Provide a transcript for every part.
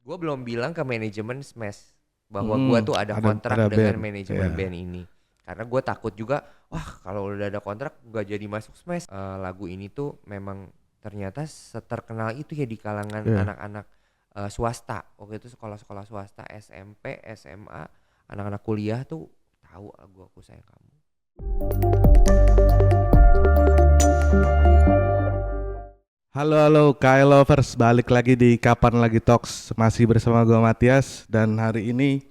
Gue belum bilang ke manajemen Smash bahwa gue tuh ada kontrak ada dengan band. manajemen band ini. Karena gue takut juga, wah kalau udah ada kontrak gak jadi masuk Smash. Lagu ini tuh memang ternyata seterkenal itu ya di kalangan Iya. anak-anak swasta. Waktu itu sekolah-sekolah swasta, SMP, SMA, anak-anak kuliah tuh tahu lagu Aku Sayang Kamu. Halo halo Kyle Lovers, balik lagi di Kapan Lagi Talks, masih bersama gue Matias. Dan hari ini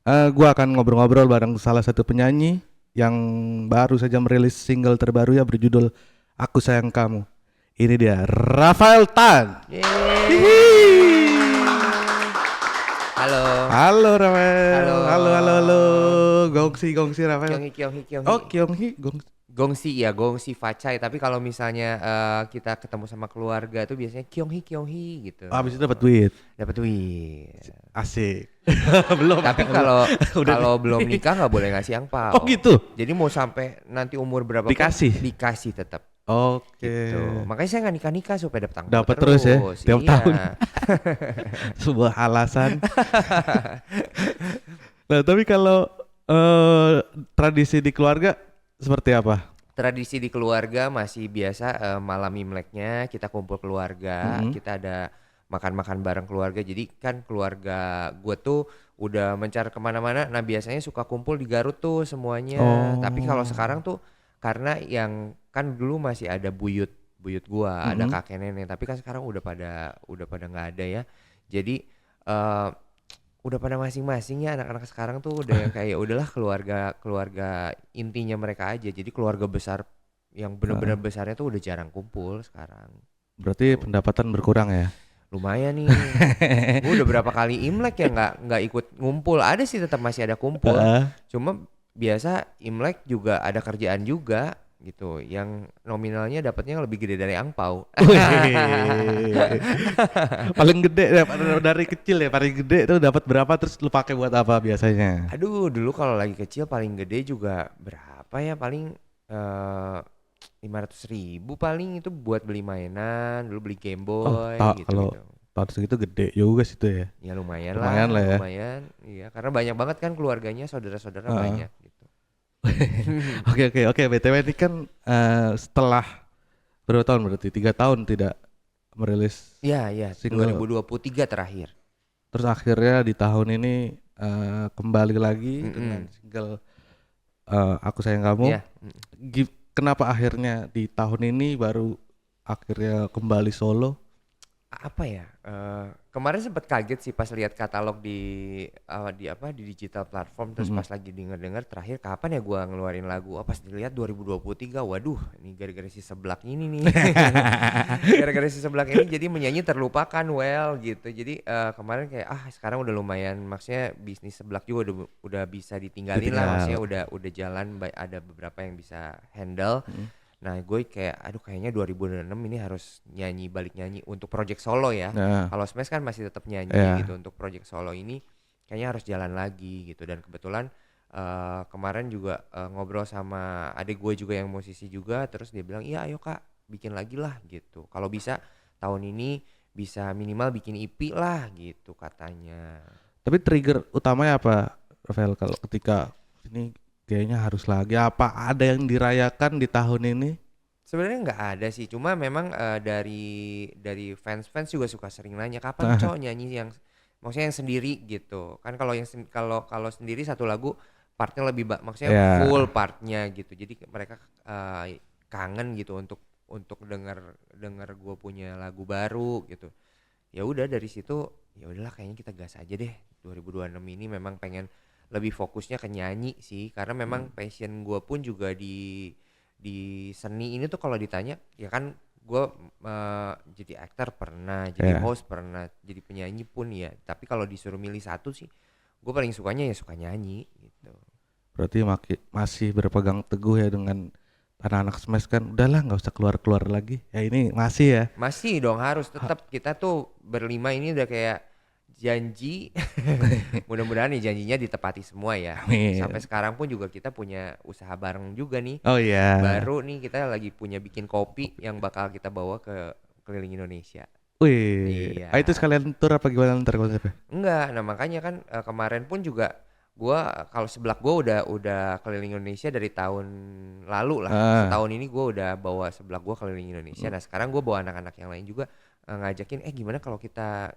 gue akan ngobrol-ngobrol bareng salah satu penyanyi yang baru saja merilis single terbaru ya berjudul Aku Sayang Kamu. Ini dia Rafael Tan. Halo. Halo Rafael. Halo. Halo. Gongsi Rafael. Kyonghi. Oh Kyonghi Gongsi. Gongsi Facai. Tapi kalau misalnya kita ketemu sama keluarga tuh biasanya Kyonghi gitu. Habis itu dapat duit. Dapat duit. Asik. Belum. Tapi kalau belum nikah nggak boleh ngasih angpau. Oh gitu. Jadi mau sampai nanti umur berapa dikasih tetap. Oke. Gitu. Makanya saya nggak nikah supaya dapat angpau. Dapat terus ya tiap iya. tahun. Sebuah alasan. Nah, tapi kalau tradisi di keluarga seperti apa? Tradisi di keluarga masih biasa, malam Imleknya kita kumpul keluarga, kita ada makan-makan bareng keluarga. Jadi kan keluarga gue tuh udah mencar kemana-mana. Nah biasanya suka kumpul di Garut tuh semuanya. Tapi kalau sekarang tuh karena yang kan dulu masih ada buyut gua, ada kakek nenek. Tapi kan sekarang udah pada nggak ada ya. Jadi udah pada masing-masing ya, anak-anak sekarang tuh udah yang kayak udahlah keluarga intinya mereka aja. Jadi keluarga besar yang benar-benar besarnya tuh udah jarang kumpul sekarang. Berarti pendapatan berkurang ya? Lumayan nih. Gue udah berapa kali Imlek ya nggak ikut ngumpul. Ada sih, tetap masih ada kumpul. Cuma biasa Imlek juga ada kerjaan juga gitu, yang nominalnya dapatnya lebih gede dari angpau. Paling gede ya, dari kecil ya, paling gede tuh dapat berapa, terus lu pakai buat apa biasanya? Aduh, dulu kalau lagi kecil paling gede juga berapa ya, paling 500.000 paling, itu buat beli mainan, dulu beli Game Boy Kalau gitu. tahun segitu gede juga situ ya. Ya lumayan lah ya. Lumayan, iya, karena banyak banget kan keluarganya, saudara-saudara banyak gitu. Oke. BTW ini kan setelah berapa tahun, berarti 3 tahun tidak merilis Iya, single. 2023 terakhir. Terus akhirnya di tahun ini kembali lagi dengan single Aku Sayang Kamu. Iya. Kenapa akhirnya di tahun ini baru akhirnya kembali solo? Apa ya, kemarin sempat kaget sih pas lihat katalog di digital platform. Terus pas lagi denger terakhir kapan ya gua ngeluarin lagu, pas dilihat 2023, waduh ini gara-gara si seblak ini nih. Gara-gara si seblak ini jadi menyanyi terlupakan gitu. Jadi kemarin kayak sekarang udah lumayan, maksudnya bisnis seblak juga udah bisa ditinggalin lah, maksudnya udah jalan, ada beberapa yang bisa handle. Nah gue kayak kayaknya 2006 ini harus balik nyanyi untuk project solo ya. Kalau Smash kan masih tetap nyanyi gitu. Untuk project solo ini kayaknya harus jalan lagi gitu. Dan kebetulan kemarin juga ngobrol sama adik gue juga yang musisi juga. Terus dia bilang, iya ayo kak bikin lagi lah gitu. Kalau bisa tahun ini bisa minimal bikin EP lah gitu katanya. Tapi trigger utamanya apa, Rafael, kalau ketika ini kayaknya harus lagi, apa ada yang dirayakan di tahun ini? Sebenarnya nggak ada sih, cuma memang dari fans juga suka sering nanya kapan cowok nyanyi yang maksudnya yang sendiri gitu kan. Kalau yang kalau sendiri satu lagu partnya lebih maksudnya full partnya gitu. Jadi mereka kangen gitu untuk dengar gue punya lagu baru gitu. Ya udah dari situ, ya udahlah kayaknya kita gas aja deh. 2026 ini memang pengen lebih fokusnya ke nyanyi sih, karena memang passion gue pun juga di seni ini tuh. Kalau ditanya ya kan gue jadi aktor pernah, jadi host pernah, jadi penyanyi pun ya. Tapi kalau disuruh milih satu sih, gue paling sukanya ya suka nyanyi gitu. Berarti masih berpegang teguh ya dengan anak-anak Smash kan, udahlah nggak usah keluar lagi ya. Ini masih ya, masih dong, harus tetap. Kita tuh berlima ini udah kayak janji. Mudah-mudahan nih janjinya ditepati semua ya. Amin. Sampai sekarang pun juga kita punya usaha bareng juga nih. Oh iya. Baru nih kita lagi punya bikin kopi yang bakal kita bawa ke keliling Indonesia. Wih, Iya. itu sekalian tour apa gimana ntar konsepnya? Enggak, nah makanya kan kemarin pun juga gua kalau seblak gua udah keliling Indonesia dari tahun lalu lah. Ah, Setahun ini gua udah bawa seblak gua keliling Indonesia. Nah, sekarang gua bawa anak-anak yang lain juga ngajakin gimana kalau kita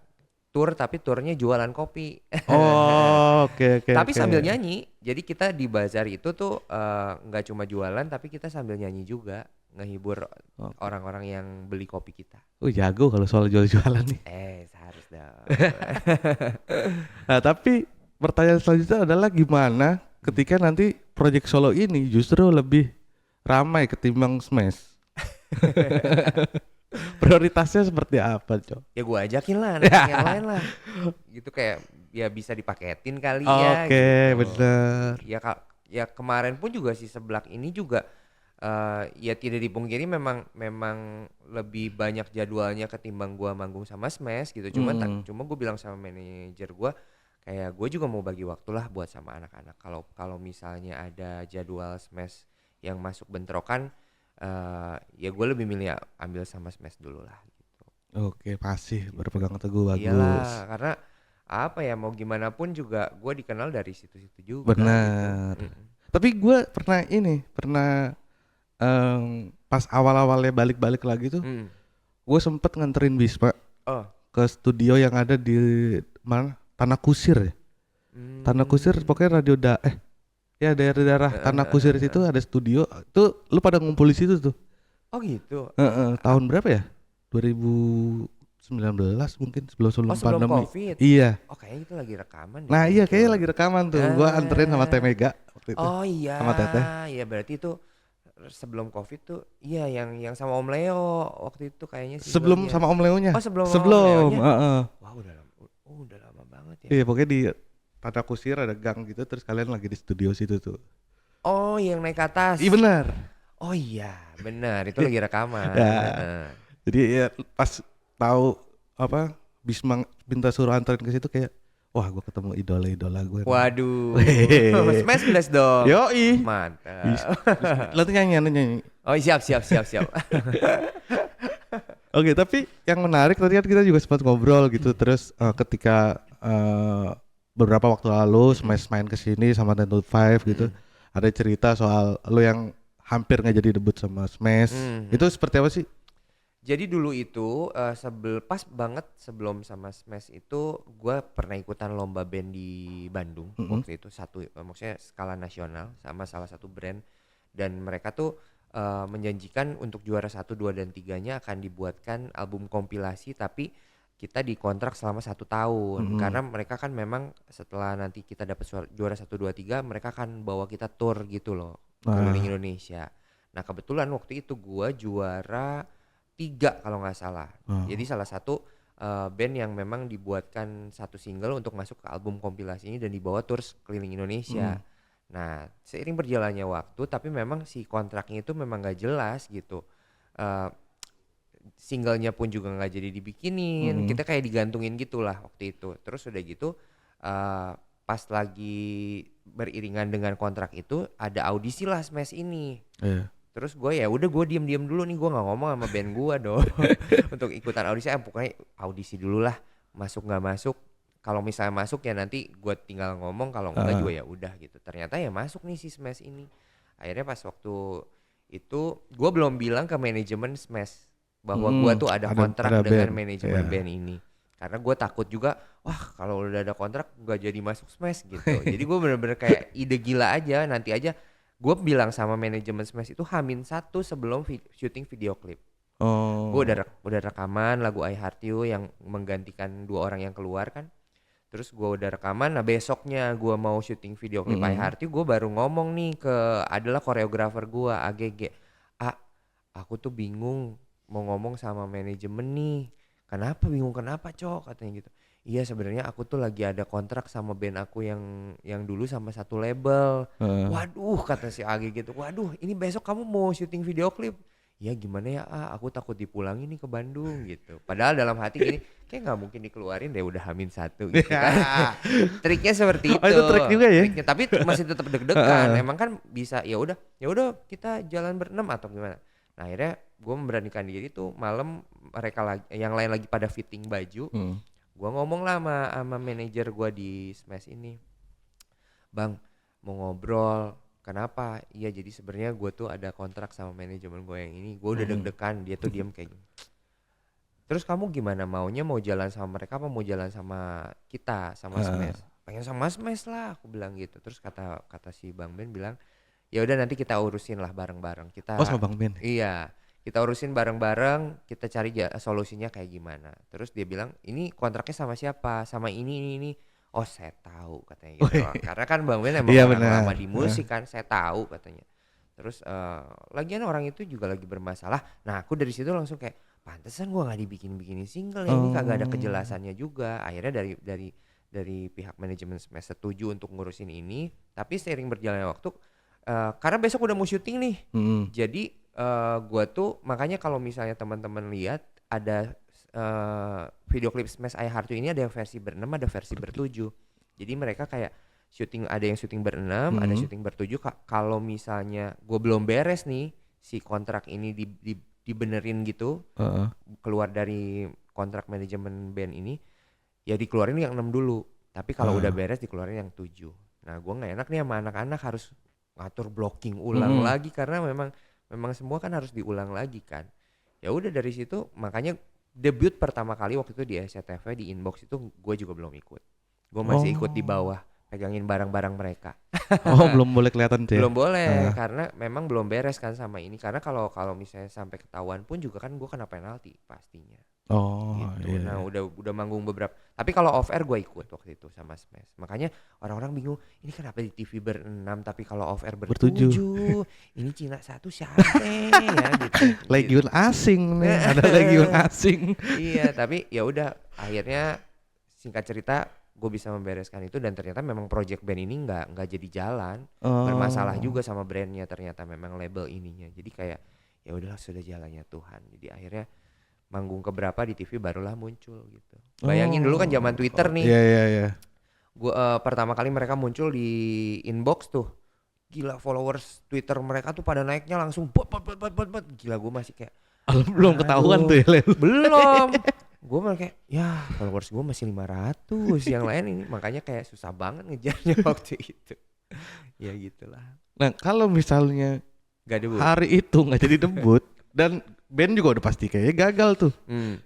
tour tapi turnya jualan kopi. oh oke oke Tapi oke. sambil nyanyi. Jadi kita di bazar itu tuh nggak cuma jualan tapi kita sambil nyanyi juga, ngehibur Oke. orang-orang yang beli kopi kita. Jago kalau soal jual-jualan nih. Harus dong. Nah, tapi pertanyaan selanjutnya adalah gimana ketika nanti project solo ini justru lebih ramai ketimbang Smash? Prioritasnya seperti apa, Cok? Ya gue ajakin lah anak yang lain lah gitu, kayak ya bisa dipaketin kali ya Oke, gitu. bener. Ya kemarin pun juga si seblak ini juga ya tidak dipungkiri memang lebih banyak jadwalnya ketimbang gua manggung sama Smash gitu. Cuma gue bilang sama manajer gua kayak gue juga mau bagi waktu lah buat sama anak-anak. Kalau misalnya ada jadwal Smash yang masuk bentrokan, ya gue lebih milih ambil sama Smash dulu lah gitu. Oke, masih berpegang teguh, bagus. Iyalah, karena apa ya, mau gimana pun juga gue dikenal dari situ-situ juga gitu. Benar. Tapi gue pernah pas awal-awalnya balik-balik lagi tuh, Mm. gue sempet nganterin Bisma Oh. ke studio yang ada di mana? Tanah Kusir ya. Tanah Kusir pokoknya ya daerah-daerah Tanah Kusir situ ada studio. Tuh lu pada ngumpul di situ tuh. Oh gitu. Tahun berapa ya? 2019 mungkin sebelum Sebelum pandemi. COVID. Iya. Oh kayaknya itu lagi rekaman deh Nah, iya itu. kayaknya lagi rekaman tuh. Gua anterin sama Temega waktu itu. Oh iya. Sama Teteh. Iya berarti itu sebelum COVID tuh, iya yang sama Om Leo waktu itu kayaknya sih Sebelum sama Om Leonya. Oh sebelum sama Om Sebelum, Leonya. heeh. Wah udah lama banget ya. Iya, pokoknya di Tanah Kusir ada gang gitu terus kalian lagi di studio situ tuh. Oh yang naik ke atas. Iya benar. Oh iya benar, itu lagi rekaman. Ya. Heeh. Jadi ya pas tahu apa Bisma minta suruh anterin ke situ kayak wah gue ketemu idola-idola gue. Waduh. Weh. Smash Blast dong. Yoi. Mantap. Lo tuh nyanyi. Oh siap. Oke, tapi yang menarik tadi kan kita juga sempat ngobrol gitu. Terus ketika beberapa waktu lalu Smash main ke sini sama Ten to Five gitu, ada cerita soal lo yang hampir nggak jadi debut sama Smash. Itu seperti apa sih? Jadi dulu itu pas banget sebelum sama Smash itu gue pernah ikutan lomba band di Bandung waktu itu maksudnya skala nasional sama salah satu brand, dan mereka tuh menjanjikan untuk juara 1, 2, dan 3-nya akan dibuatkan album kompilasi, tapi kita dikontrak selama 1 tahun karena mereka kan memang setelah nanti kita dapat juara 1, 2, 3 mereka akan bawa kita tour gitu loh keliling Indonesia. Nah kebetulan waktu itu gue juara 3 kalau nggak salah. Jadi salah satu band yang memang dibuatkan satu single untuk masuk ke album kompilasi ini dan dibawa tour keliling Indonesia. Nah seiring berjalannya waktu tapi memang si kontraknya itu memang nggak jelas gitu. Singlenya pun juga nggak jadi dibikinin. Kita kayak digantungin gitulah waktu itu. Terus udah gitu pas lagi beriringan dengan kontrak itu ada audisi lah Smash ini. Terus gue gue diem dulu nih, gue nggak ngomong sama band gue dong untuk ikutan audisi. Pokoknya audisi dulu lah, masuk nggak masuk. Kalau misalnya masuk ya nanti gue tinggal ngomong, kalau enggak juga ya udah gitu. Ternyata ya masuk nih si Smash ini. Akhirnya pas waktu itu gue belum bilang ke manajemen Smash bahwa gue tuh ada kontrak dengan manajemen band ini. Karena gue takut juga, wah kalau udah ada kontrak gak jadi masuk Smash gitu. Jadi gue bener-bener kayak ide gila aja, nanti aja. Gue bilang sama manajemen Smash itu H-1 sebelum syuting video klip. Gue udah rekaman lagu I Heart You yang menggantikan 2 orang yang keluar kan. Terus gue udah rekaman, nah besoknya gue mau syuting video klip I Heart You, gue baru ngomong nih adalah koreografer gue AGG. Aku tuh bingung mau ngomong sama manajemen nih. Kenapa Cok, katanya gitu. Iya sebenarnya aku tuh lagi ada kontrak sama band aku yang dulu sama satu label. Waduh kata si Agi gitu. Waduh ini besok kamu mau syuting video klip. Ya gimana ya aku takut dipulangin nih ke Bandung gitu. Padahal dalam hati gini kayak nggak mungkin dikeluarin deh, udah H-1 gitu kan. Triknya seperti itu. Itu trik juga ya. Triknya, tapi masih tetap deg-degan. Emang kan bisa ya udah kita jalan berenam atau gimana. Nah akhirnya gue memberanikan diri tuh malam mereka lagi, yang lain lagi pada fitting baju. Gue ngomong lah sama manajer gue di Smash ini, bang mau ngobrol. Kenapa? Iya jadi sebenarnya gue tuh ada kontrak sama manajemen gue yang ini. Gue udah deg-degan. Dia tuh diem kayak gini. Terus kamu gimana, maunya mau jalan sama mereka apa mau jalan sama kita, sama Smash? Pengen sama Smash lah, aku bilang gitu. Terus kata si Bang Ben bilang, ya udah nanti kita urusin lah bareng-bareng. Oh sama Bang Ben. Iya, kita urusin bareng-bareng, kita cari solusinya kayak gimana. Terus dia bilang, ini kontraknya sama siapa? Sama ini. Oh saya tahu katanya gitu. Karena kan Bang Ben emang orang lama di musik kan, saya tahu katanya. Terus lagian orang itu juga lagi bermasalah. Nah aku dari situ langsung kayak, pantesan gue nggak dibikin single ya, ini kagak ada kejelasannya juga. Akhirnya dari pihak manajemen Smash setuju untuk ngurusin ini. Tapi seiring berjalannya waktu, karena besok udah mau syuting nih, jadi gue tuh makanya kalau misalnya teman-teman lihat ada video klip Smash I Heart You ini ada yang versi ber-6 ada versi ber-7. Jadi mereka kayak syuting, ada yang syuting ber-6 ada syuting ber-7. Kalau misalnya gue belum beres nih si kontrak ini dibenerin gitu, keluar dari kontrak manajemen band ini, ya dikeluarin yang 6 dulu. Tapi kalau udah beres dikeluarin yang 7. Nah gue nggak enak nih sama anak-anak harus ngatur blocking ulang lagi karena memang semua kan harus diulang lagi kan. Ya udah dari situ makanya debut pertama kali waktu itu di SCTV di Inbox itu gue juga belum ikut. Gue masih ikut di bawah pegangin barang-barang mereka. Oh belum boleh kelihatan tuh ya? Belum boleh karena memang belum beres kan sama ini. Karena kalau misalnya sampai ketahuan pun juga kan gue kena penalti pastinya. Oh gitu. iya. Nah udah manggung beberapa. Tapi kalau off air gue ikut waktu itu sama Smash. Makanya orang-orang bingung, ini kenapa di TV ber-6 tapi kalau off air ber-7. Ini Cina satu siapa ya gitu. Legiun asing nih, ada legiun asing. Iya tapi ya udah akhirnya singkat cerita gue bisa membereskan itu dan ternyata memang project band ini nggak jadi jalan. Bermasalah juga sama brandnya ternyata, memang label ininya. Jadi kayak ya udahlah sudah jalannya Tuhan. Jadi akhirnya manggung keberapa di TV barulah muncul gitu. Bayangin dulu kan zaman Twitter nih. Iya. Gua pertama kali mereka muncul di Inbox tuh. Gila followers Twitter mereka tuh pada naiknya langsung bot. Gila gue masih kayak belum ketahuan tuh ya. Belum. Gue malah kayak ya followers gue masih 500, yang lain ini makanya kayak susah banget ngejarnya waktu itu. Ya gitulah. Nah kalau misalnya Gak debut. hari itu nggak jadi debut dan band juga udah pasti kayaknya gagal tuh.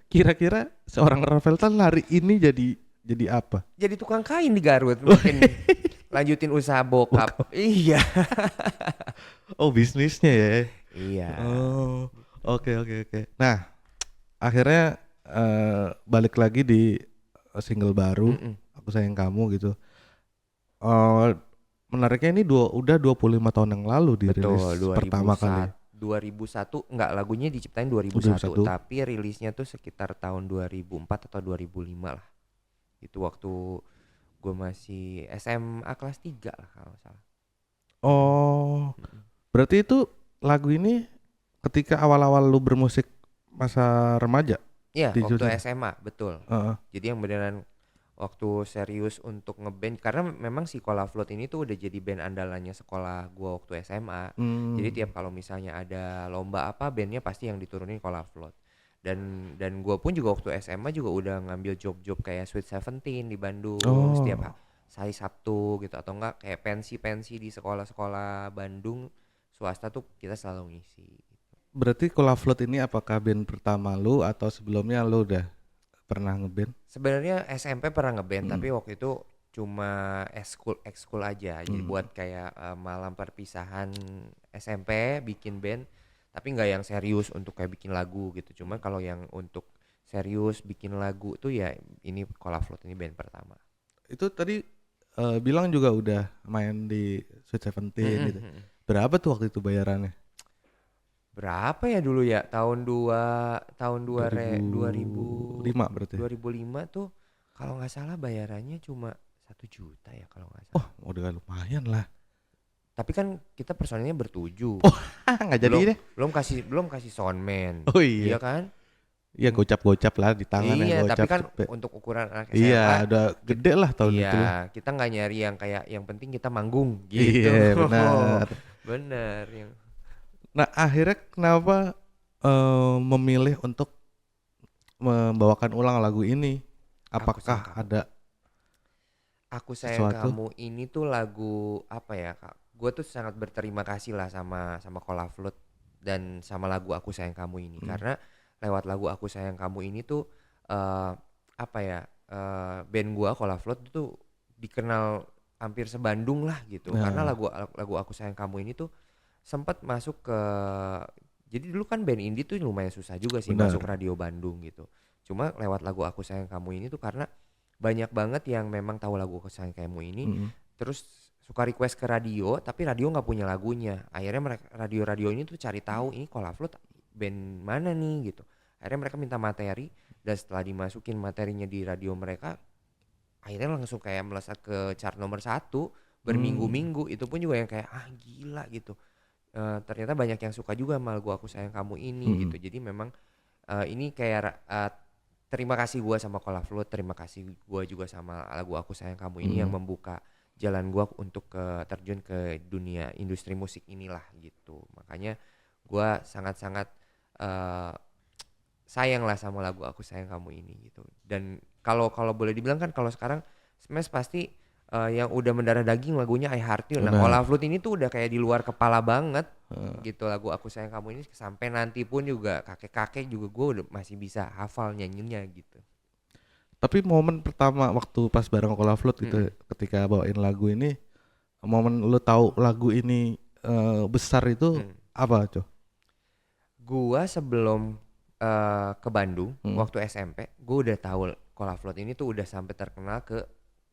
Kira-kira seorang Rafael Tan hari ini jadi apa? Jadi tukang kain di Garut mungkin. Lanjutin usaha bokap. Iya. Oh bisnisnya ya. Iya. Oh oke. Nah akhirnya balik lagi di single baru Aku Sayang Kamu gitu. Menariknya ini udah 25 tahun yang lalu dirilis. Betul, pertama kali 2001 enggak, lagunya diciptain 2001 tapi rilisnya tuh sekitar tahun 2004 atau 2005 lah. Itu waktu gue masih SMA kelas 3 lah kalau salah. Oh. Berarti itu lagu ini ketika awal-awal lu bermusik masa remaja? Iya, waktu SMA, betul. Jadi yang beneran waktu serius untuk ngeband, karena memang si Cola Float ini tuh udah jadi band andalannya sekolah gua waktu SMA. Jadi tiap kalau misalnya ada lomba apa, bandnya pasti yang diturunin Cola Float. Dan gua pun juga waktu SMA juga udah ngambil job-job kayak Sweet 17 di Bandung setiap hari Sabtu gitu, atau enggak kayak pensi-pensi di sekolah-sekolah Bandung swasta tuh kita selalu ngisi. Berarti Cola Float ini apakah band pertama lu atau sebelumnya lu udah pernah ngeband? Sebenarnya SMP pernah ngeband tapi waktu itu cuma ekskul aja. Jadi buat kayak malam perpisahan SMP bikin band, tapi nggak yang serius untuk kayak bikin lagu gitu. Cuma kalau yang untuk serius bikin lagu tuh ya ini Cola Float ini band pertama. Itu tadi bilang juga udah main di Sweet 17 gitu. Berapa tuh waktu itu bayarannya? Berapa ya dulu ya? Tahun 2005 berarti. 2005 tuh kalau nggak salah bayarannya cuma 1 juta ya kalau nggak salah. Oh, udah lumayan lah. Tapi kan kita personilnya ber-7. Oh, nggak jadi deh. Belum kasih soundman. Oh iya. Iya kan? Iya gocap-gocap lah di tangan. Iya, gocap, tapi kan cepet. untuk ukuran anak SMA. Iya, udah gede lah tahun itu. Iya, kita nggak nyari yang kayak yang penting kita manggung gitu. Iya, benar. Bener yang. Nah akhirnya kenapa memilih untuk membawakan ulang lagu ini? Aku sayang Apakah kamu. ada Aku sayang sesuatu? kamu ini tuh lagu apa ya Kak? Gue tuh sangat berterima kasih lah sama Cola Flood dan sama lagu Aku Sayang Kamu ini Hmm. karena lewat lagu Aku Sayang Kamu ini tuh eh apa ya band gua Cola Flood itu dikenal hampir sebandung lah gitu karena Nah, lagu lagu Aku Sayang Kamu ini tuh sempat masuk ke jadi dulu kan band indie tuh lumayan susah juga sih masuk benar. radio Bandung gitu. Cuma lewat lagu Aku Sayang Kamu ini tuh karena banyak banget yang memang tahu lagu Aku Sayang Kamu ini Mm. terus suka request ke radio tapi radio nggak punya lagunya. Akhirnya mereka radio-radio ini tuh cari tahu ini Cola Flood band mana nih gitu. Akhirnya mereka minta materi dan setelah dimasukin materinya di radio mereka akhirnya langsung kayak melesat ke chart nomor satu Hmm. berminggu-minggu itu pun juga yang kayak gila gitu. Ternyata banyak yang suka juga sama lagu Aku Sayang Kamu ini Mm. gitu. Jadi memang ini kayak terima kasih gua sama Cola Flood, terima kasih gua juga sama lagu Aku Sayang Kamu ini yang Mm. membuka jalan gua untuk terjun ke dunia industri musik inilah gitu. Makanya gua sangat-sangat eh, sayang lah sama lagu Aku Sayang Kamu ini gitu. Dan kalau kalau boleh dibilang kan kalau sekarang Smash pasti yang udah mendarah daging lagunya I Heart You. Nah, Cola Benar. Flood ini tuh udah kayak di luar kepala banget Eh, gitu lagu Aku Sayang Kamu ini sampai nanti pun juga kakek-kakek juga gue udah masih bisa hafal nyanyinya gitu. tapi momen pertama waktu pas bareng Cola Flood gitu, Mm-mm. ketika bawain lagu ini, momen lu tahu lagu ini besar itu Mm. apa, Cok? Gua sebelum ke Bandung Mm. waktu SMP, gue udah tahu Cola Flood ini tuh udah sampai terkenal ke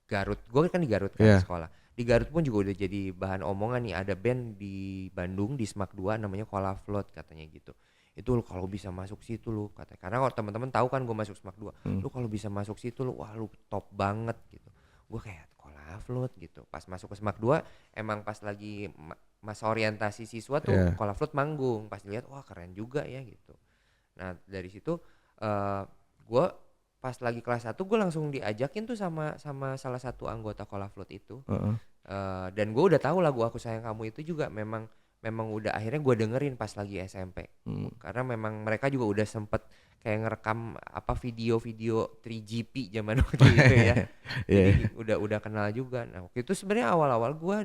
Garut. Gue kan di Garut kan Iya. sekolah. Di Garut pun juga udah jadi bahan omongan nih ada band di Bandung di Smak 2 namanya Cola Flood katanya gitu. Itu lu kalau bisa masuk situ lu katanya. Karena kalau teman-teman tahu kan gue masuk Smak 2. Mm. Lu kalau bisa masuk situ lu wah lu top banget gitu. Gue kayak Cola Flood gitu. Pas masuk ke Smak 2 emang pas lagi masa orientasi siswa tuh Iya. Cola Flood manggung. Pas dilihat wah keren juga ya gitu. Nah dari situ gue pas lagi kelas 1 gue langsung diajakin tuh sama sama salah satu anggota Cola Flood itu. Heeh. Dan gue udah tahu lagu Aku Sayang Kamu itu juga memang memang udah akhirnya gue dengerin pas lagi SMP. Mm. Karena memang mereka juga udah sempet kayak ngerekam apa video-video 3GP zaman waktu itu ya. Jadi Iya. udah kenal juga. Nah waktu itu sebenarnya awal-awal gue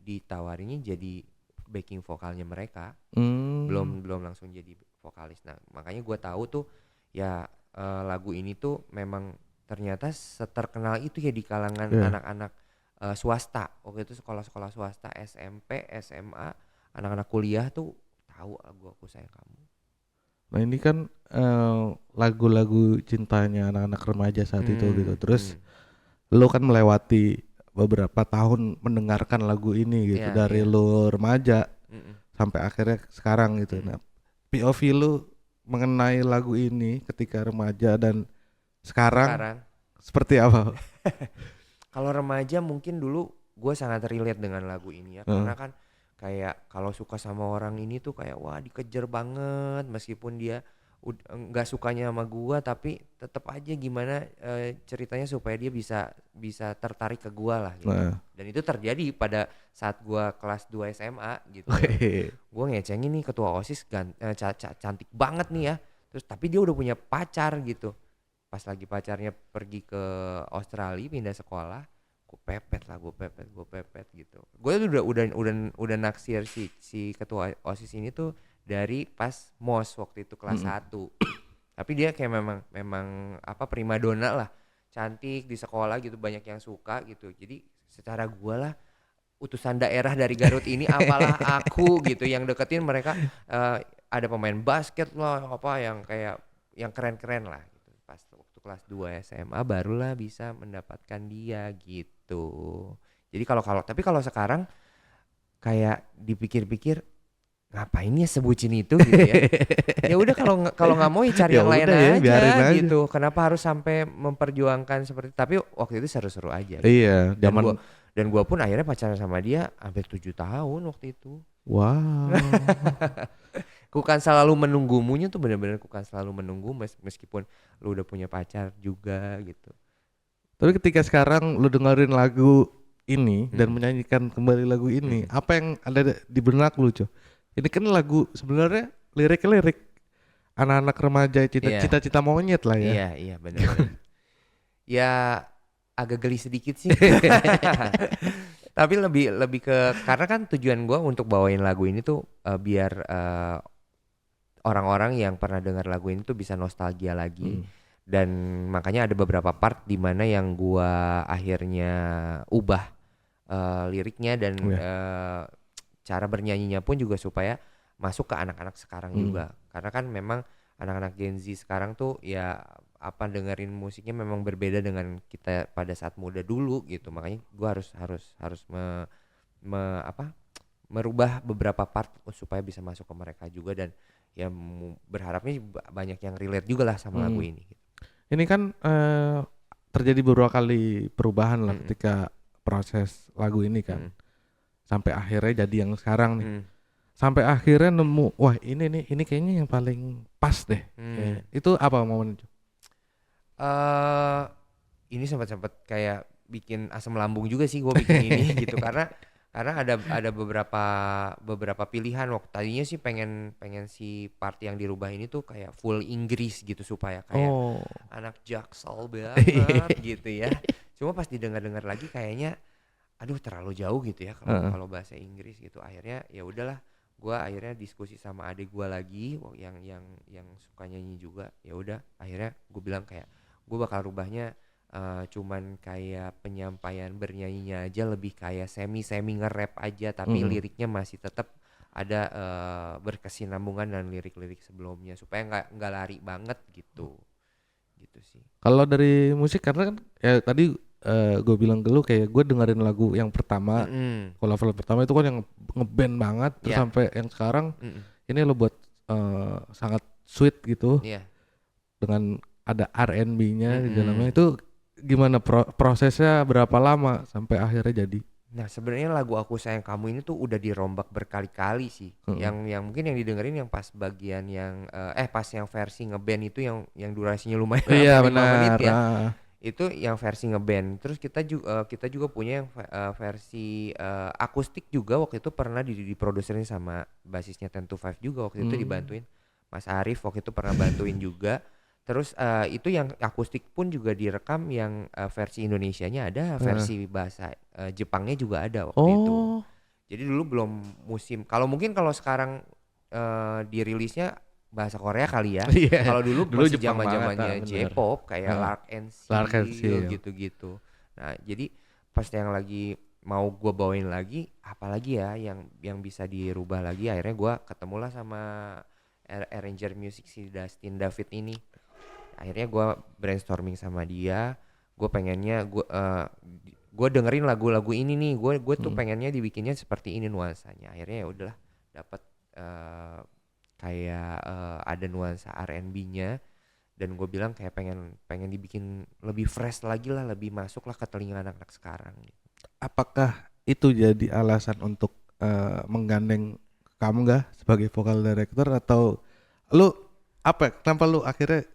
ditawarinya jadi backing vokalnya mereka Mm. belum belum langsung jadi vokalis. Nah makanya gue tahu tuh ya lagu ini tuh memang ternyata seterkenal itu ya di kalangan Iya. anak-anak swasta waktu itu sekolah-sekolah swasta SMP SMA anak-anak kuliah tuh tahu lagu Aku Sayang Kamu. Nah ini kan lagu-lagu cintanya anak-anak remaja saat itu gitu. Terus lu kan melewati beberapa tahun mendengarkan lagu ini gitu Iya dari iya. lu remaja Mm-mm. sampai akhirnya sekarang gitu. Mm-mm. Nah, POV lu mengenai lagu ini ketika remaja dan sekarang Sekarang seperti apa? kalau remaja mungkin dulu gue sangat relate dengan lagu ini ya Heeh. karena kan kayak kalau suka sama orang ini tuh kayak wah dikejar banget meskipun dia nggak sukanya sama gua tapi tetap aja gimana ceritanya supaya dia bisa bisa tertarik ke gua lah gitu. Nah. Dan itu terjadi pada saat gua kelas 2 SMA gitu kan. Gua ngecengin nih ketua OSIS cantik banget nih ya. Terus tapi dia udah punya pacar gitu. Pas lagi pacarnya pergi ke Australia pindah sekolah, gue pepet gitu. Gue tuh udah naksir si ketua OSIS ini tuh dari pas MOS waktu itu kelas Mm-mm. 1. Tapi dia kayak memang memang apa primadona lah. Cantik di sekolah gitu banyak yang suka gitu. Jadi secara gue lah utusan daerah dari Garut ini apalah aku gitu yang deketin mereka ada pemain basket lah apa yang kayak yang keren-keren lah gitu. Pas waktu kelas 2 SMA barulah bisa mendapatkan dia gitu. Jadi kalau kalau tapi kalau sekarang kayak dipikir-pikir ngapain ya sebutin itu gitu ya. Ya udah kalau nggak mau ya cari Ya yang lain udah ya, biarin aja aja. gitu. Kenapa harus sampai memperjuangkan seperti tapi waktu itu seru-seru aja gitu. Iya, Dan zaman. gua pun akhirnya pacaran sama dia hampir 7 tahun waktu itu. Wow. Bukan selalu menunggumu tuh bener-bener bukan selalu menunggu meskipun lu udah punya pacar juga gitu. Tapi ketika sekarang lu dengerin lagu ini dan Mm-mm. menyanyikan kembali lagu ini, Mm-mm. apa yang ada di benak lu, Cok? Ini kan lagu sebenarnya lirik-lirik anak-anak remaja Iya, cita-cita monyet lah ya. iya, iya, benar-benar. Ya agak geli sedikit sih. Tapi lebih lebih ke karena kan tujuan gua untuk bawain lagu ini tuh biar orang-orang yang pernah dengar lagu ini tuh bisa nostalgia lagi. Mm, Dan makanya ada beberapa part di mana yang gua akhirnya ubah liriknya dan iya. cara bernyanyinya pun juga supaya masuk ke anak-anak sekarang Mm, juga. Karena kan memang anak-anak Gen Z sekarang tuh ya apa dengerin musiknya memang berbeda dengan kita pada saat muda dulu gitu. Makanya gua harus harus harus apa merubah beberapa part supaya bisa masuk ke mereka juga dan ya berharapnya banyak yang relate juga lah sama lagu mm. ini. Ini kan terjadi beberapa kali perubahan lah Mm-mm, ketika proses lagu ini kan. mm-mm, Sampai akhirnya jadi yang sekarang nih. mm, Sampai akhirnya nemu, wah ini nih, ini kayaknya yang paling pas deh. mm. Itu apa momen itu? eh ini sempat-sempat kayak bikin asam lambung juga sih gue bikin ini gitu karena ada beberapa beberapa pilihan waktu tadinya sih pengen pengen si part yang dirubah ini tuh kayak full Inggris gitu supaya kayak Oh. anak jaksel banget gitu ya. Cuma pas didengar-dengar lagi kayaknya aduh terlalu jauh gitu ya kalau Heeh. kalau bahasa Inggris gitu. Akhirnya ya udahlah gua akhirnya diskusi sama adik gua lagi yang suka nyanyi juga. Ya udah akhirnya gue bilang kayak gue bakal rubahnya cuman kayak penyampaian bernyanyinya aja lebih kayak semi nge-rap aja tapi Mm-mm. liriknya masih tetap ada berkesinambungan dan lirik-lirik sebelumnya supaya nggak lari banget gitu gitu sih. Kalau dari musik karena kan ya tadi gue bilang ke lu kayak gue dengerin lagu yang pertama, Mm-mm. level pertama itu kan yang ngeband banget terus Ya, sampai yang sekarang mm-mm. ini lo buat sangat sweet gitu Iya. dengan ada R&B-nya di dalamnya Mm-mm. itu gimana prosesnya berapa lama sampai akhirnya jadi? Nah, sebenarnya lagu Aku Sayang Kamu ini tuh udah dirombak berkali-kali sih. Heeh. Yang mungkin yang didengerin yang pas bagian yang pas yang versi ngeband itu yang durasinya lumayan Iya lama 5 menit benar. ya. Itu yang versi ngeband. Terus kita juga punya yang versi akustik juga waktu itu pernah diproduserin sama basisnya Ten to Five juga waktu itu Hmm. dibantuin Mas Arif waktu itu pernah bantuin juga. Terus itu yang akustik pun juga direkam yang versi Indonesianya ada, Heeh. versi bahasa Jepangnya juga ada waktu itu. Oh. Jadi dulu belum musim. Kalau mungkin kalau sekarang dirilisnya bahasa Korea kali ya. Iya. Kalau dulu Dulu masih Jepang banget, zaman-zamannya bener. J-pop kayak Heeh. Lark and Lark and Seal Seal. gitu-gitu. Nah, jadi pas yang lagi mau gua bawain lagi, apalagi ya yang bisa dirubah lagi akhirnya gua ketemulah sama arranger music si Dustin David ini. Akhirnya gua brainstorming sama dia, gue pengennya gue dengerin lagu-lagu ini nih, gue tuh Hmm. pengennya dibikinnya seperti ini nuansanya. Akhirnya ya udahlah dapat kayak ada nuansa R&B-nya dan gue bilang kayak pengen pengen dibikin lebih fresh lagi lah, lebih masuk lah ke telinga anak-anak sekarang gitu. Apakah itu jadi alasan untuk menggandeng kamu gak sebagai vokal director atau lu apa? Kenapa lu akhirnya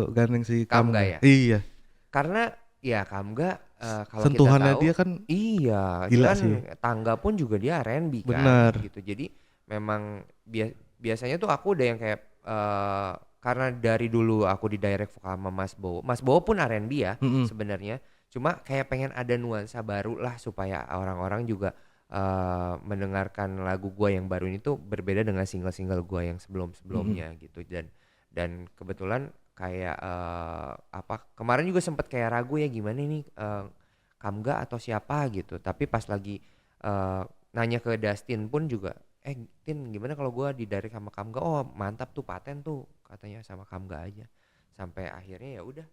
gandeng si kamu Kamga gak? ya? Iya, Karena ya Kamga kalau kita sentuhannya tahu dia kan iya dia gila kan sih. tangga pun juga dia R&B kan Bener. gitu. Jadi memang biasanya tuh aku udah yang kayak karena dari dulu aku di direct vokal sama Mas Bowo. Mas Bowo pun R&B ya Mm-mm. sebenarnya. Cuma kayak pengen ada nuansa baru lah supaya orang-orang juga mendengarkan lagu gua yang baru ini tuh berbeda dengan single-single gua yang Mm-mm. sebelum-sebelumnya gitu dan kebetulan kayak apa kemarin juga sempat kayak ragu ya gimana nih Kamga atau siapa gitu tapi pas lagi eh, nanya ke Dustin pun juga Tin gimana kalau gua di direct sama Kamga oh mantap tuh paten tuh katanya sama Kamga aja sampai akhirnya ya udah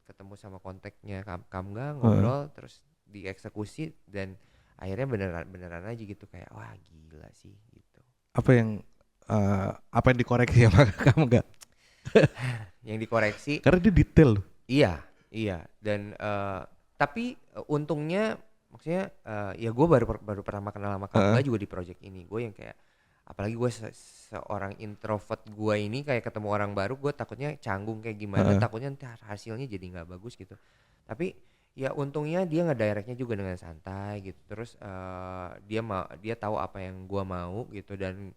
ketemu sama kontaknya Kamga Heeh. ngobrol terus dieksekusi dan akhirnya beneran beneran aja gitu kayak wah gila sih gitu Apa yang apa yang dikoreksi sama kamu gak? yang dikoreksi. Karena dia detail loh. Iya, iya dan tapi untungnya maksudnya ya gue baru pertama kenal sama Heeh. Kamga juga di project ini. Gue yang kayak apalagi gue seorang introvert gue ini kayak ketemu orang baru gue takutnya canggung kayak gimana, Heeh. takutnya nanti hasilnya jadi nggak bagus gitu. Tapi ya untungnya dia ngedirectnya juga dengan santai gitu. Terus dia tahu apa yang gue mau gitu dan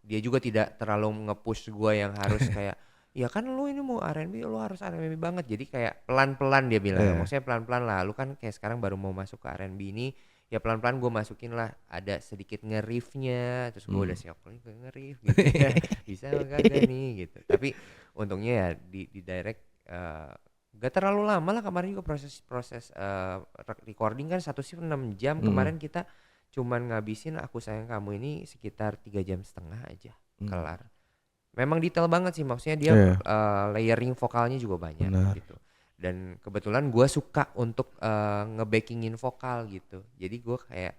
dia juga tidak terlalu nge-push gue yang harus kayak ya kan lu ini mau R&B lu harus R&B banget, jadi kayak pelan-pelan dia bilang, maksudnya pelan-pelan lah, lu kan kayak sekarang baru mau masuk ke R&B ini, ya pelan-pelan gue masukin lah ada sedikit nge-riffnya, terus gue udah siap nih nge-riff gitu ya. Bisa kagak nih gitu, tapi untungnya ya di direct gak terlalu lama lah. Kemarin juga proses recording kan 1 shift 6 jam. Kemarin kita cuman ngabisin Aku Sayang Kamu ini sekitar 3,5 jam aja kelar. Memang detail banget sih, maksudnya dia layering vokalnya juga banyak. Benar. Gitu. Dan kebetulan gue suka untuk nge-backingin vokal gitu. Jadi gue kayak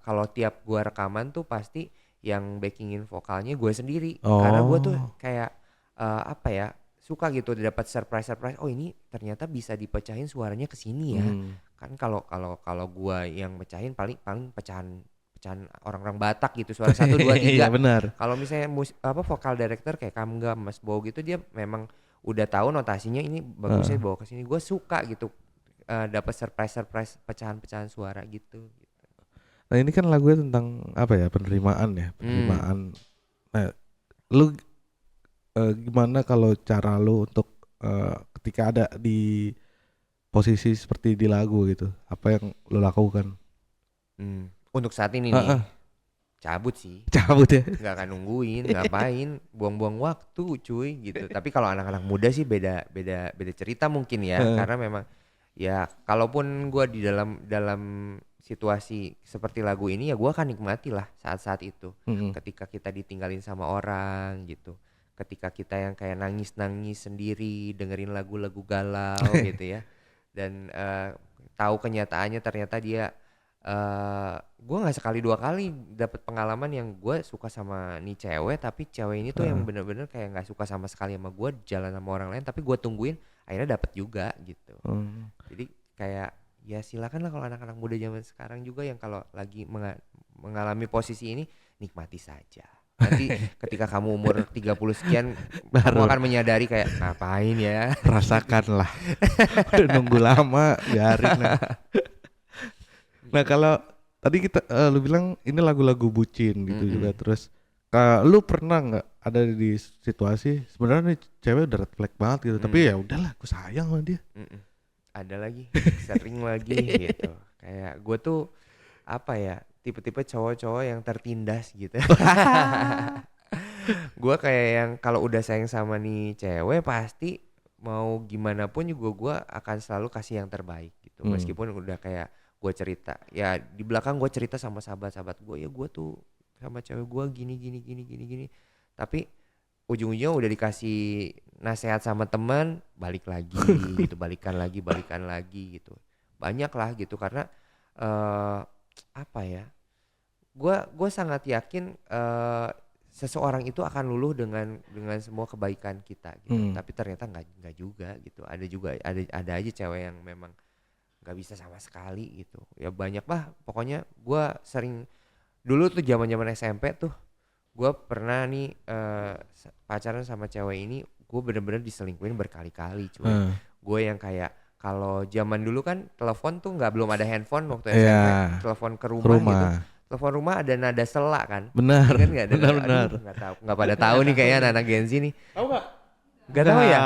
kalau tiap gue rekaman tuh pasti yang backingin vokalnya gue sendiri. Karena gue tuh kayak suka gitu dapat surprise. Oh ini ternyata bisa dipecahin suaranya ke sini ya. Kan kalau gua yang pecahin paling pecahan orang-orang Batak gitu, suara 1 2 3. Iya benar. Kalau misalnya vokal director kayak Kamga, Mas Bow gitu, dia memang udah tahu notasinya ini bagusnya bawa ke sini. Gua suka gitu dapat surprise pecahan-pecahan suara gitu. Nah, ini kan lagunya tentang penerimaan. Nah, lu gimana kalau cara lu untuk ketika ada di posisi seperti di lagu gitu, apa yang lu lakukan? Untuk saat ini nih cabut sih. Cabut ya? Gak akan nungguin, ngapain, buang-buang waktu cuy gitu. Tapi kalau anak-anak muda sih beda cerita mungkin ya, karena memang ya kalaupun gue di dalam situasi seperti lagu ini ya gue akan nikmati lah saat-saat itu. Ketika kita ditinggalin sama orang gitu. Ketika kita yang kayak nangis-nangis sendiri dengerin lagu-lagu galau gitu ya, dan tahu kenyataannya ternyata dia gue nggak sekali 2 kali dapet pengalaman yang gue suka sama nih cewek, tapi cewek ini tuh yang bener-bener kayak nggak suka sama sekali sama gue, jalan sama orang lain, tapi gue tungguin akhirnya dapet juga gitu. Jadi kayak ya silakan lah kalau anak-anak muda zaman sekarang juga yang kalau lagi mengalami posisi ini, nikmati saja. Nanti ketika kamu umur 30 sekian kamu akan menyadari kayak ngapain ya. Rasakanlah. Udah nunggu lama, biarin lah. Nah kalau tadi lu bilang ini lagu-lagu bucin gitu juga, terus lu pernah nggak ada di situasi sebenarnya nih cewek udah red flag banget gitu, tapi ya udahlah aku sayang sama dia. Ada lagi, sering lagi gitu. Kayak gue tuh tipe-tipe cowok-cowok yang tertindas gitu. Gue kayak yang kalau udah sayang sama nih cewek pasti mau gimana pun juga gue akan selalu kasih yang terbaik gitu. Meskipun udah kayak gue cerita, ya di belakang gue cerita sama sahabat-sahabat gue, ya gue tuh sama cewek gue gini. Tapi ujung-ujungnya udah dikasih nasihat sama teman, balik lagi gitu, balikan lagi gitu. Banyak lah gitu, karena gue sangat yakin seseorang itu akan luluh dengan semua kebaikan kita gitu. Tapi ternyata nggak juga gitu. Ada aja cewek yang memang nggak bisa sama sekali gitu. Ya banyak lah. Pokoknya gue sering dulu tuh zaman SMP tuh, gue pernah nih pacaran sama cewek ini, gue bener-bener diselingkuhin berkali-kali cuy. Gue yang kayak kalau zaman dulu kan telepon tuh belum ada handphone waktu SMP, telepon ke rumah gitu. Telepon rumah ada nada sela kan? Benar. Kan nggak ada. Benar. Nggak pada tahu nih kayaknya anak Gen Z nih. Tahu nggak? Nggak tahu ya.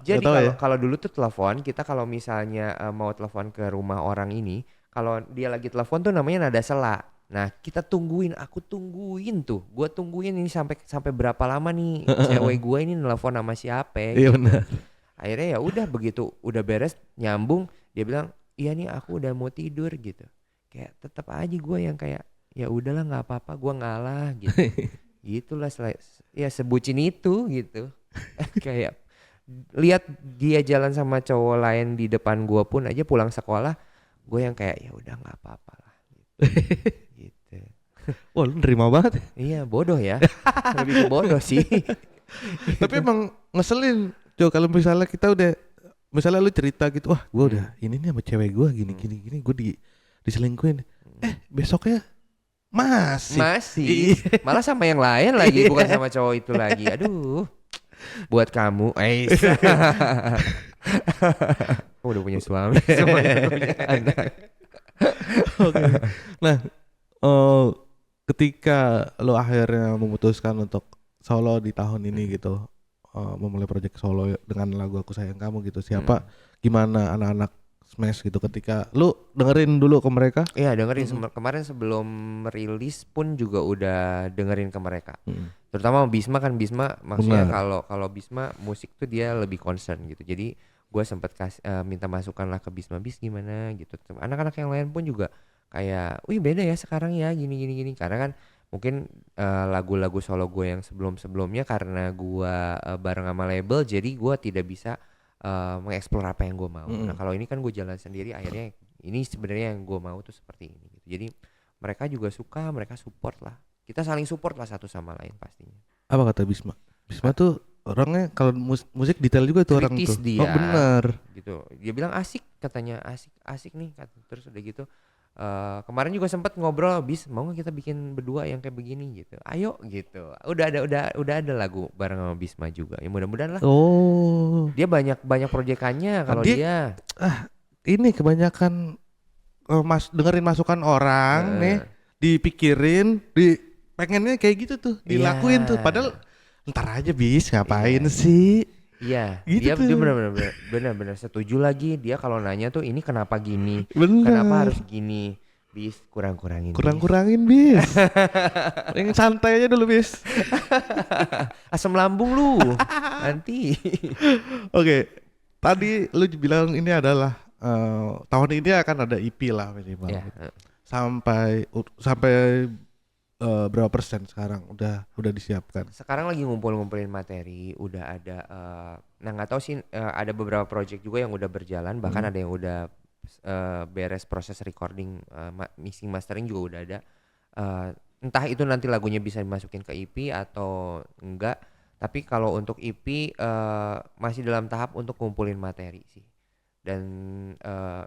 Jadi kalau dulu tuh telepon kita, kalau misalnya mau telepon ke rumah orang ini, kalau dia lagi telepon tuh namanya nada sela. Nah kita tungguin, aku tungguin tuh, gue tungguin ini sampai berapa lama nih cewek gue ini nelfon sama siapa? Iya benar. Akhirnya ya udah, begitu udah beres nyambung, dia bilang iya nih aku udah mau tidur gitu. Kayak tetap aja gue yang kayak ya udahlah nggak apa-apa, gue ngalah gitu. Gitulah ya sebucin itu gitu. Kayak lihat dia jalan sama cowok lain di depan gue pun aja pulang sekolah, gue yang kayak ya udah nggak apa-apa lah. Gitu. Wah lu nerima banget. Iya bodoh ya. Lebih ke bodoh sih. Tapi emang ngeselin coba kalau misalnya kita udah, misalnya lu cerita gitu, wah gue udah ini nih sama cewek gue gini gue diselingkuhin, besoknya masih malah sama yang lain lagi, bukan sama cowok itu lagi. Aduh, buat kamu udah punya suami, semuanya punya anak. Okay. Nah ketika lo akhirnya memutuskan untuk solo di tahun ini gitu, memulai project solo dengan lagu Aku Sayang Kamu gitu, siapa, gimana anak-anak Smash gitu ketika lu dengerin dulu ke mereka? Iya dengerin Mm-mm. kemarin sebelum rilis pun juga udah dengerin ke mereka. Mm. Terutama Bisma kan Bisma maksudnya Benar. kalau Bisma musik tuh dia lebih concern gitu. Jadi gue sempet minta masukan lah ke Bisma Bis gimana gitu. Anak-anak yang lain pun juga kayak, wih beda ya sekarang ya gini gini gini. Karena kan mungkin lagu-lagu solo gue yang sebelum-sebelumnya karena gue bareng sama label jadi gue tidak bisa mengeksplor apa yang gue mau. Nah Mm-mm. kalau ini kan gue jalan sendiri akhirnya ini sebenarnya yang gue mau tuh seperti ini gitu. Jadi mereka juga suka, mereka support lah. Kita saling support lah satu sama lain pastinya. Apa kata Bisma? Bisma Kak, tuh orangnya kalau musik detail juga tuh orang kritis tuh. Oh dia benar. gitu. Dia bilang asik katanya asik asik nih terus udah gitu. Kemarin juga sempet ngobrol bis mau nggak kita bikin berdua yang kayak begini gitu. Ayo gitu. Udah ada lagu bareng sama Bisma juga. Ya mudah-mudahan lah. Oh, Dia banyak banyak proyekannya kalau dia dia. ini kebanyakan dengerin masukan orang nih, Heeh. dipikirin, pengennya kayak gitu tuh, Iya. dilakuin tuh. Padahal ntar aja bis ngapain Iya. sih? Iya, Gitu dia tuh. benar-benar setuju lagi. Dia kalau nanya tuh ini kenapa gini, kenapa Bener. harus gini, bis kurang-kurangin bis. Kurang-kurangin bis. Yang santai aja dulu bis. Asam lambung lu, nanti. Oke. Tadi lu bilang ini adalah tahun ini akan ada EP lah minimal Ya, gitu. Sampai berapa persen sekarang udah disiapkan? sekarang lagi ngumpulin materi, udah ada. Nah nggak tahu sih, ada beberapa project juga yang udah berjalan, bahkan ada yang udah beres proses recording, mixing mastering juga udah ada. Eh, Entah itu nanti lagunya bisa dimasukin ke EP atau enggak. Tapi kalau untuk EP masih dalam tahap untuk ngumpulin materi sih. Dan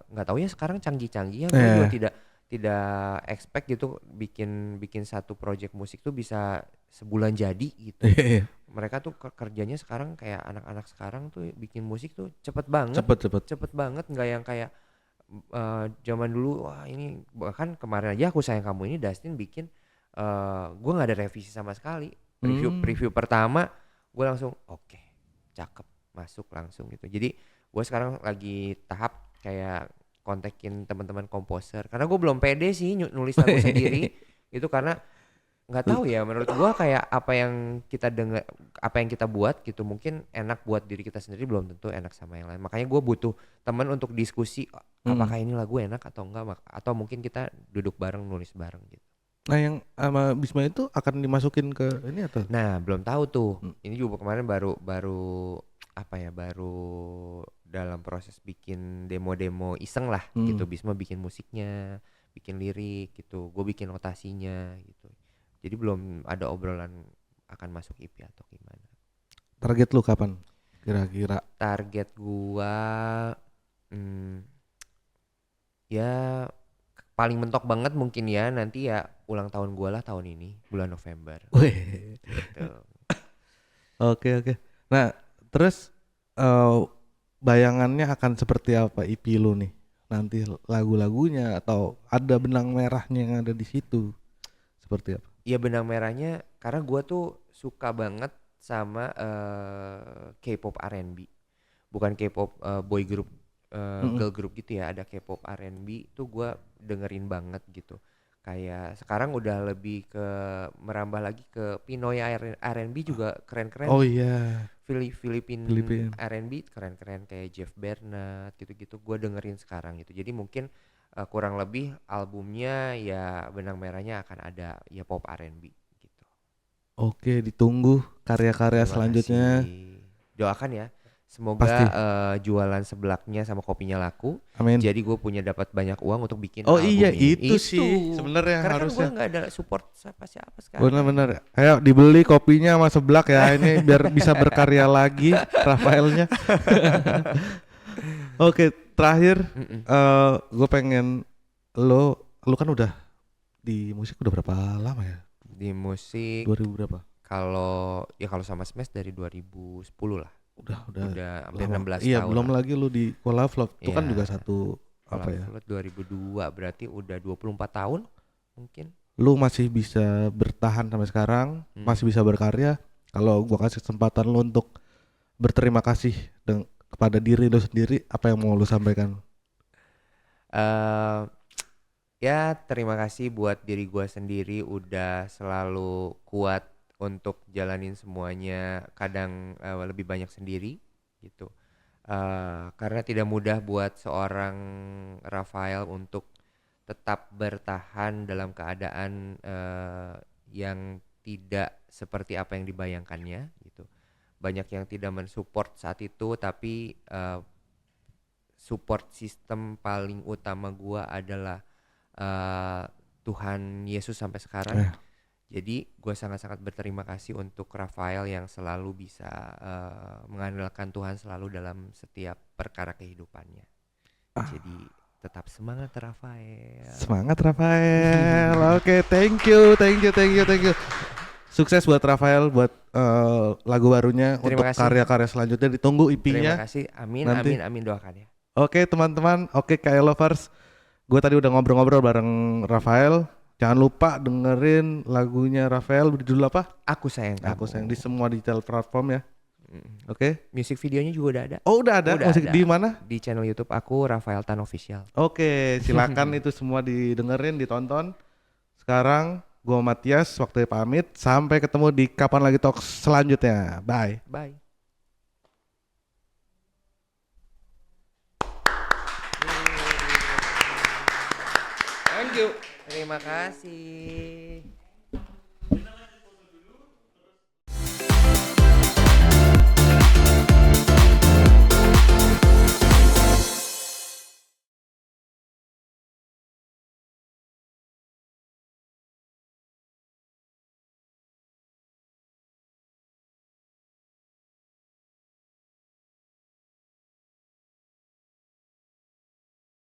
nggak tahu ya sekarang canggih-canggih ya. Gue juga Eh, tidak expect gitu bikin bikin satu project musik tuh bisa sebulan jadi gitu. iya. Mereka tuh kerjanya sekarang kayak anak-anak sekarang tuh bikin musik tuh cepet banget, Cepet. nggak yang kayak zaman dulu. Wah ini bahkan kemarin aja Aku Sayang Kamu ini Dustin bikin, gue nggak ada revisi sama sekali. Preview Hmm. preview pertama gue langsung oke, cakep, masuk langsung gitu. Jadi gue sekarang lagi tahap kayak kontekin teman-teman komposer karena gue belum pede sih nulis lagu sendiri itu karena nggak tahu ya, menurut gue kayak apa yang kita dengar, apa yang kita buat gitu mungkin enak buat diri kita sendiri belum tentu enak sama yang lain. Makanya gue butuh teman untuk diskusi Hmm. apakah ini lagu enak atau enggak, atau mungkin kita duduk bareng nulis bareng gitu. Nah yang sama Bisma itu akan dimasukin ke ini atau? Nah belum tahu tuh, Hmm. ini juga kemarin baru baru apa ya, baru dalam proses bikin demo-demo iseng lah gitu. Hmm. Bisma bikin musiknya, bikin lirik gitu, gue bikin notasinya gitu. Jadi belum ada obrolan akan masuk IP atau gimana. Target lu kapan? Kira-kira. Target gua hmm, ya paling mentok banget mungkin ya nanti ya ulang tahun gua lah tahun ini bulan November Wih. gitu. Oke. Nah, terus eh, bayangannya akan seperti apa EP lu nih? Nanti lagu-lagunya atau ada benang merahnya yang ada di situ? Seperti apa? Ya benang merahnya karena gua tuh suka banget sama K-pop R&B. Bukan K-pop boy group, Mm-mm. girl group gitu ya. Ada K-pop R&B tuh gua dengerin banget gitu. Kayak sekarang udah lebih ke merambah lagi ke Pinoy R&B juga keren-keren. Oh iya, Filipin Filipin. R&B keren-keren kayak Jeff Bernard gitu-gitu gue dengerin sekarang gitu. Jadi mungkin kurang lebih albumnya ya benang merahnya akan ada ya pop R&B gitu. Oke, ditunggu karya-karya Terima kasih. selanjutnya. Doakan ya. Semoga Pasti. jualan sebelaknya sama kopinya laku. Amin. Jadi gue punya dapat banyak uang untuk bikin Oh album iya, ini. itu sih sebenarnya Karena kan gue harusnya. nggak ada support siapa-siapa sekarang. Bener-bener. Ayo dibeli kopinya sama seblak ya ini biar bisa berkarya lagi Rafaelnya. Oke, terakhir Mm-mm. gue pengen lo kan udah di musik udah berapa lama ya? Di musik 2000 berapa? kalau sama Smash dari 2010 lah. Udah Udah hampir lama. 16 Iya, tahun belum lah. lagi lu di Kolavlog. Itu kan Iya, juga satu kalau apa ya? Float 2002 berarti udah 24 tahun mungkin. lu masih bisa bertahan sampai sekarang, masih bisa berkarya. Kalau gua kasih kesempatan lu untuk berterima kasih kepada diri lu sendiri, apa yang mau lu sampaikan? Eh, Ya terima kasih buat diri gua sendiri udah selalu kuat untuk jalanin semuanya. Kadang lebih banyak sendiri gitu. Karena tidak mudah buat seorang Rafael untuk tetap bertahan dalam keadaan yang tidak seperti apa yang dibayangkannya gitu. Banyak yang tidak mensupport saat itu, tapi support system paling utama gua adalah Tuhan Yesus sampai sekarang. Eh, Jadi gue sangat-sangat berterima kasih untuk Rafael yang selalu bisa mengandalkan Tuhan selalu dalam setiap perkara kehidupannya. Jadi tetap semangat Rafael. Semangat Rafael. Oke, thank you, thank you, thank you, thank you. Sukses buat Rafael buat lagu barunya. Terima Untuk kasih. karya-karya selanjutnya ditunggu Terima IP-nya. kasih. Amin, nanti. amin, amin, doakan ya. Oke teman-teman, oke KL Lovers. Gue tadi udah ngobrol-ngobrol bareng Rafael. Jangan lupa dengerin lagunya Rafael, berjudul apa? Aku sayang kamu. Aku sayang, di semua digital platform ya. Oke. Music videonya juga udah ada. Oh udah ada. Udah Musik ada. di mana? Di channel YouTube aku Rafael Tan Official. Oke, silakan itu semua didengerin, ditonton. Sekarang gue Matias, waktunya pamit. Sampai ketemu di Kapan Lagi Talks selanjutnya. Bye. Bye. Thank you. Terima kasih.